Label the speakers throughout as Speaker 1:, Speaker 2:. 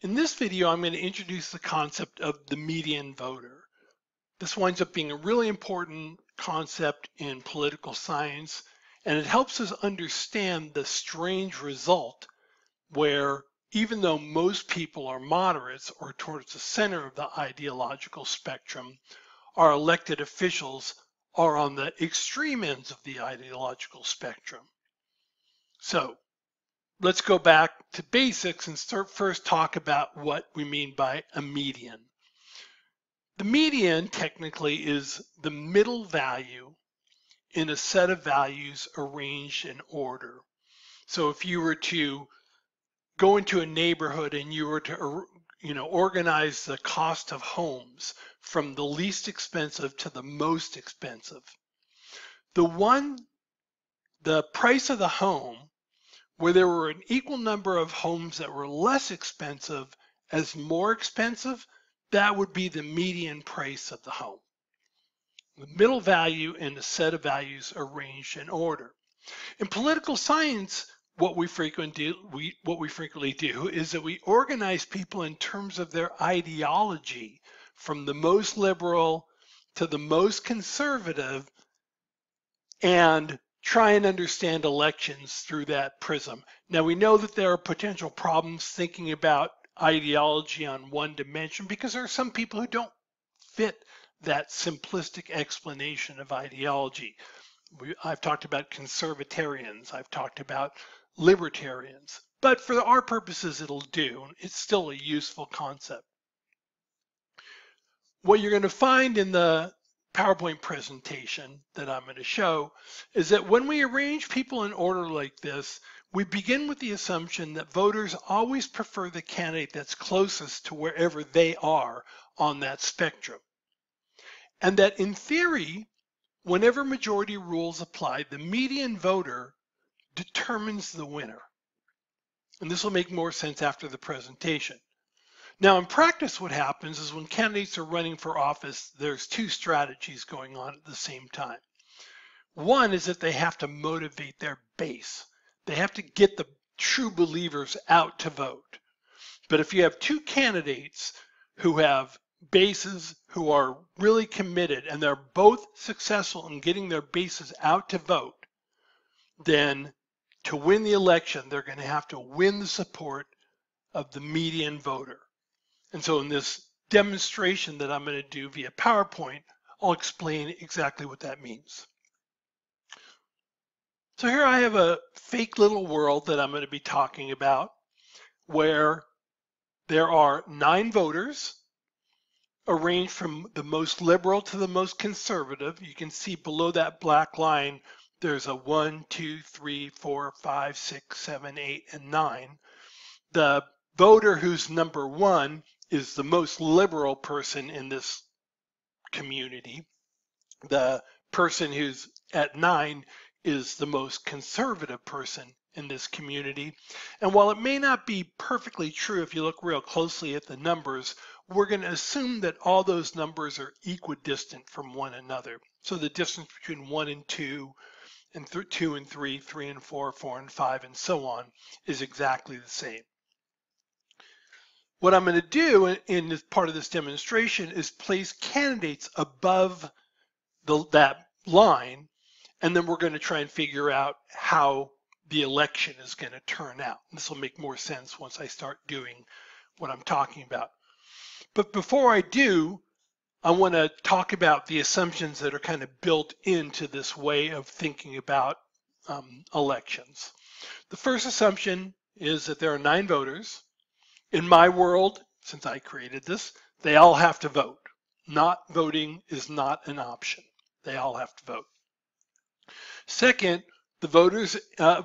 Speaker 1: In this video, I'm going to introduce the concept of the median voter. This winds up being a really important concept in political science, and it helps us understand the strange result where even though most people are moderates or towards the center of the ideological spectrum, our elected officials are on the extreme ends of the ideological spectrum. So let's go back to basics and first talk about what we mean by a median. The median technically is the middle value in a set of values arranged in order. So if you were to go into a neighborhood and you were to organize the cost of homes from the least expensive to the most expensive, the price of the home where there were an equal number of homes that were less expensive as more expensive, that would be the median price of the home. The middle value in a set of values arranged in order. In political science, what we frequently do is that we organize people in terms of their ideology, from the most liberal to the most conservative, and try and understand elections through that prism. Now, we know that there are potential problems thinking about ideology on one dimension because there are some people who don't fit that simplistic explanation of ideology. I've talked about conservatarians, I've talked about libertarians, but for our purposes, it'll do. It's still a useful concept. What you're going to find in the PowerPoint presentation that I'm going to show is that when we arrange people in order like this, we begin with the assumption that voters always prefer the candidate that's closest to wherever they are on that spectrum. And that in theory, whenever majority rules apply, the median voter determines the winner. And this will make more sense after the presentation. Now, in practice, what happens is when candidates are running for office, there's two strategies going on at the same time. One is that they have to motivate their base. They have to get the true believers out to vote. But if you have two candidates who have bases who are really committed and they're both successful in getting their bases out to vote, then to win the election, they're going to have to win the support of the median voter. And so in this demonstration that I'm going to do via PowerPoint, I'll explain exactly what that means. So here I have a fake little world that I'm going to be talking about where there are 9 voters arranged from the most liberal to the most conservative. You can see below that black line, there's a 1, 2, 3, 4, 5, 6, 7, 8, and 9. The voter who's number 1 is the most liberal person in this community. The person who's at 9 is the most conservative person in this community. And while it may not be perfectly true if you look real closely at the numbers, we're going to assume that all those numbers are equidistant from one another. So the distance between 1 and 2, and 2 and 3, 3 and 4, 4 and 5, and so on is exactly the same. What I'm going to do in this part of this demonstration is place candidates above that line, and then we're going to try and figure out how the election is going to turn out. This will make more sense once I start doing what I'm talking about. But before I do, I want to talk about the assumptions that are kind of built into this way of thinking about elections. The first assumption is that there are 9 voters. In my world, since I created this, they all have to vote. Not voting is not an option. They all have to vote. Second, the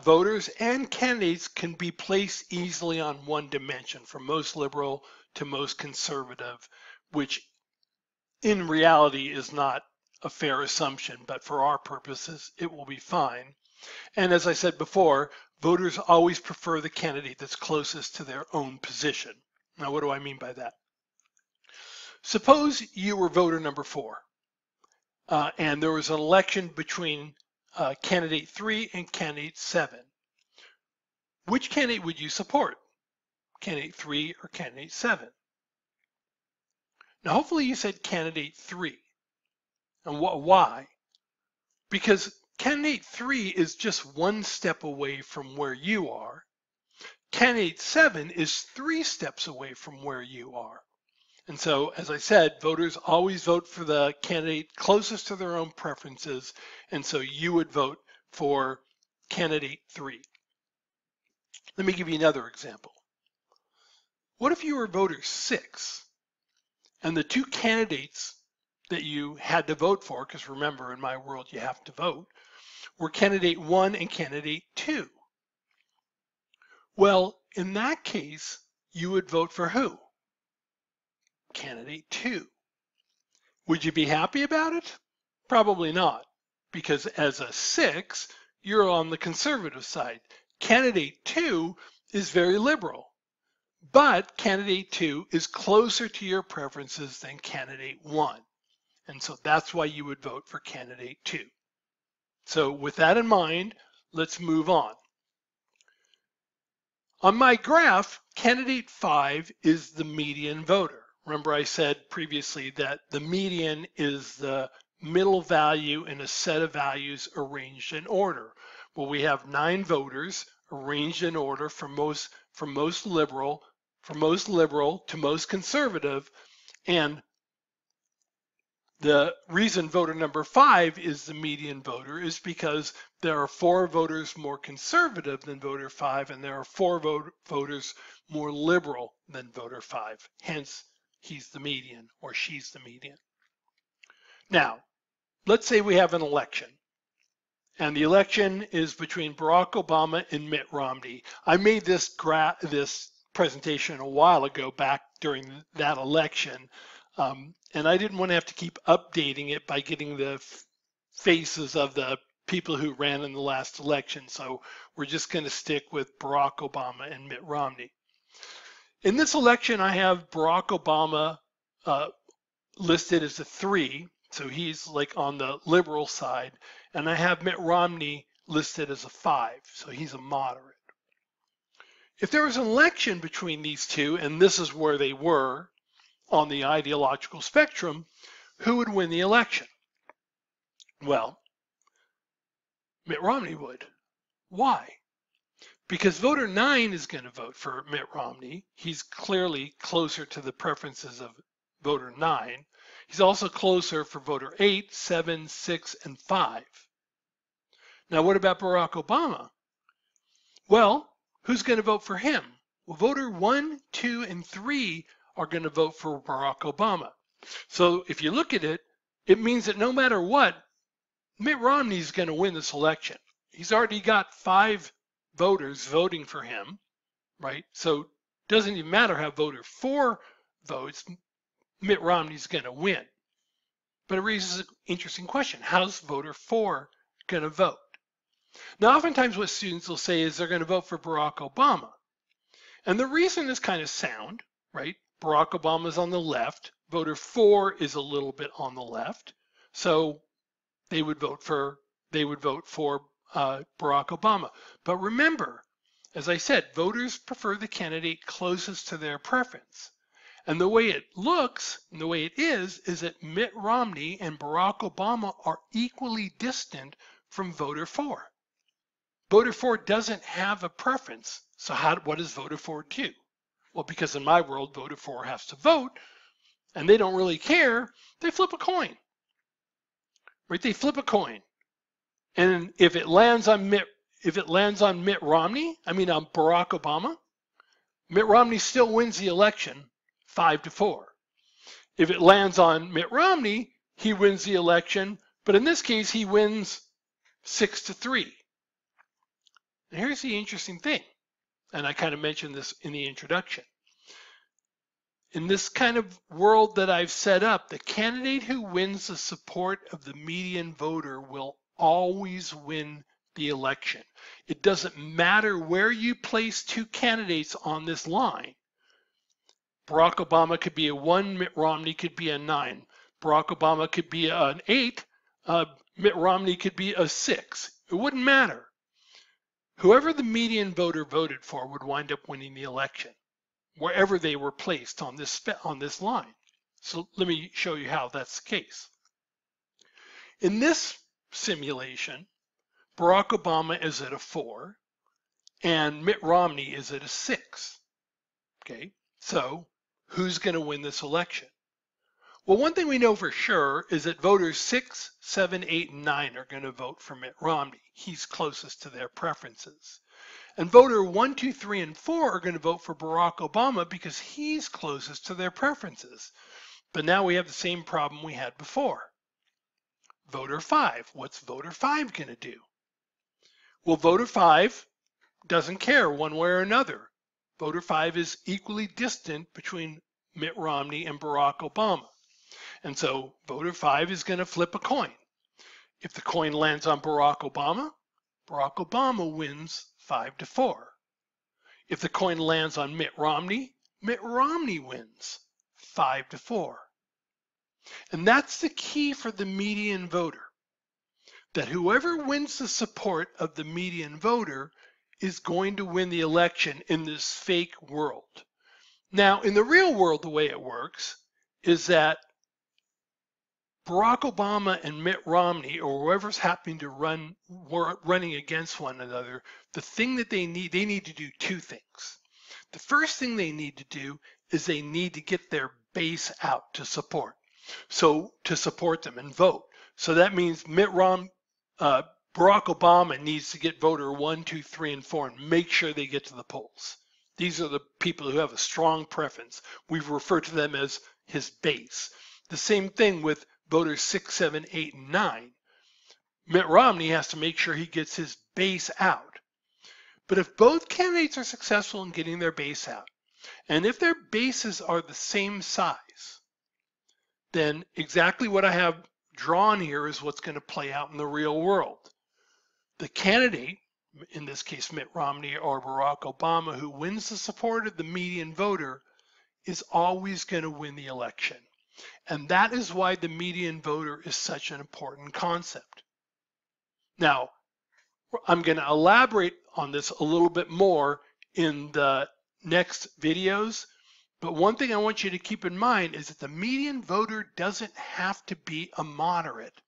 Speaker 1: voters and candidates can be placed easily on one dimension, from most liberal to most conservative, which in reality is not a fair assumption, but for our purposes, it will be fine. And as I said before, voters always prefer the candidate that's closest to their own position. Now, what do I mean by that? Suppose you were voter number 4, and there was an election between candidate 3 and candidate 7. Which candidate would you support? candidate 3 or candidate 7. Now, hopefully you said candidate 3. And why? Because candidate 3 is just one step away from where you are. Candidate 7 is 3 steps away from where you are. And so, as I said, voters always vote for the candidate closest to their own preferences. And so you would vote for candidate 3. Let me give you another example. What if you were voter 6 and the 2 candidates that you had to vote for, because remember, in my world, you have to vote, were candidate 1 and candidate 2? Well, in that case, you would vote for who? Candidate 2. Would you be happy about it? Probably not, because as a 6, you're on the conservative side. Candidate 2 is very liberal, but candidate 2 is closer to your preferences than candidate 1. And so that's why you would vote for candidate 2. So with that in mind, let's move on. On my graph, candidate 5 is the median voter. Remember I said previously that the median is the middle value in a set of values arranged in order. Well, we have 9 voters arranged in order from most liberal to most conservative, and the reason voter number 5 is the median voter is because there are 4 voters more conservative than voter 5, and there are 4 voters more liberal than voter 5. Hence, he's the median or she's the median. Now, let's say we have an election, and the election is between Barack Obama and Mitt Romney. I made this presentation a while ago, back during that election. And I didn't want to have to keep updating it by getting the faces of the people who ran in the last election. So we're just going to stick with Barack Obama and Mitt Romney. In this election, I have Barack Obama listed as a 3. So he's like on the liberal side. And I have Mitt Romney listed as a 5. So he's a moderate. If there was an election between these two, and this is where they were on the ideological spectrum, who would win the election? Well, Mitt Romney would. Why? Because voter 9 is going to vote for Mitt Romney. He's clearly closer to the preferences of voter 9. He's also closer for voter 8, 7, 6, and 5. Now, what about Barack Obama? Well, who's going to vote for him? Well, voter 1, 2, and 3 are going to vote for Barack Obama. So if you look at it, it means that no matter what, Mitt Romney is going to win this election. He's already got 5 voters voting for him, right? So it doesn't even matter how voter 4 votes, Mitt Romney's going to win. But it raises an interesting question. How's voter 4 going to vote? Now, oftentimes what students will say is they're going to vote for Barack Obama. And the reason is kind of sound, right? Barack Obama's on the left. Voter 4 is a little bit on the left. So they would vote for Barack Obama. But remember, as I said, voters prefer the candidate closest to their preference. And the way it looks, and the way it is that Mitt Romney and Barack Obama are equally distant from voter 4. Voter 4 doesn't have a preference. So what does voter 4 do? Well, because in my world, voter 4 has to vote, and they don't really care. They flip a coin, right? They flip a coin, and if it lands on Mitt Romney, on Barack Obama, Mitt Romney still wins the election 5-4. If it lands on Mitt Romney, he wins the election, but in this case, he wins 6-3. And here's the interesting thing, and I kind of mentioned this in the introduction. In this kind of world that I've set up, the candidate who wins the support of the median voter will always win the election. It doesn't matter where you place 2 candidates on this line. Barack Obama could be a 1, Mitt Romney could be a 9. Barack Obama could be an 8, Mitt Romney could be a 6. It wouldn't matter. Whoever the median voter voted for would wind up winning the election. wherever they were placed on this line. So let me show you how that's the case. In this simulation, Barack Obama is at a 4 and Mitt Romney is at a 6. Okay, so who's going to win this election? Well, one thing we know for sure is that voters 6, 7, 8, and 9 are going to vote for Mitt Romney. He's closest to their preferences. And voter 1, 2, 3, and 4 are going to vote for Barack Obama because he's closest to their preferences. But now we have the same problem we had before. Voter 5, what's voter 5 going to do? Well, voter 5 doesn't care one way or another. Voter 5 is equally distant between Mitt Romney and Barack Obama. And so voter 5 is going to flip a coin. If the coin lands on Barack Obama wins 5-4. If the coin lands on Mitt Romney wins 5-4. And that's the key for the median voter, that whoever wins the support of the median voter is going to win the election in this fake world. Now, in the real world, the way it works is that Barack Obama and Mitt Romney, or whoever's happening to running against one another, the thing that they need to do two things. The first thing they need to do is they need to get their base out to support. So to support them and vote. So that means Barack Obama needs to get voter 1, 2, 3, and 4 and make sure they get to the polls. These are the people who have a strong preference. We've referred to them as his base. The same thing with voters 6, 7, 8, and 9. Mitt Romney has to make sure he gets his base out. But if both candidates are successful in getting their base out, and if their bases are the same size, then exactly what I have drawn here is what's going to play out in the real world. The candidate, in this case Mitt Romney or Barack Obama, who wins the support of the median voter is always going to win the election. And that is why the median voter is such an important concept. Now, I'm going to elaborate on this a little bit more in the next videos. But one thing I want you to keep in mind is that the median voter doesn't have to be a moderate.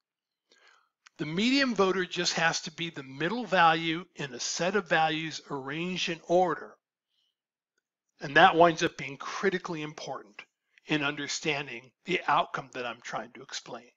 Speaker 1: The median voter just has to be the middle value in a set of values arranged in order. And that winds up being critically important in understanding the outcome that I'm trying to explain.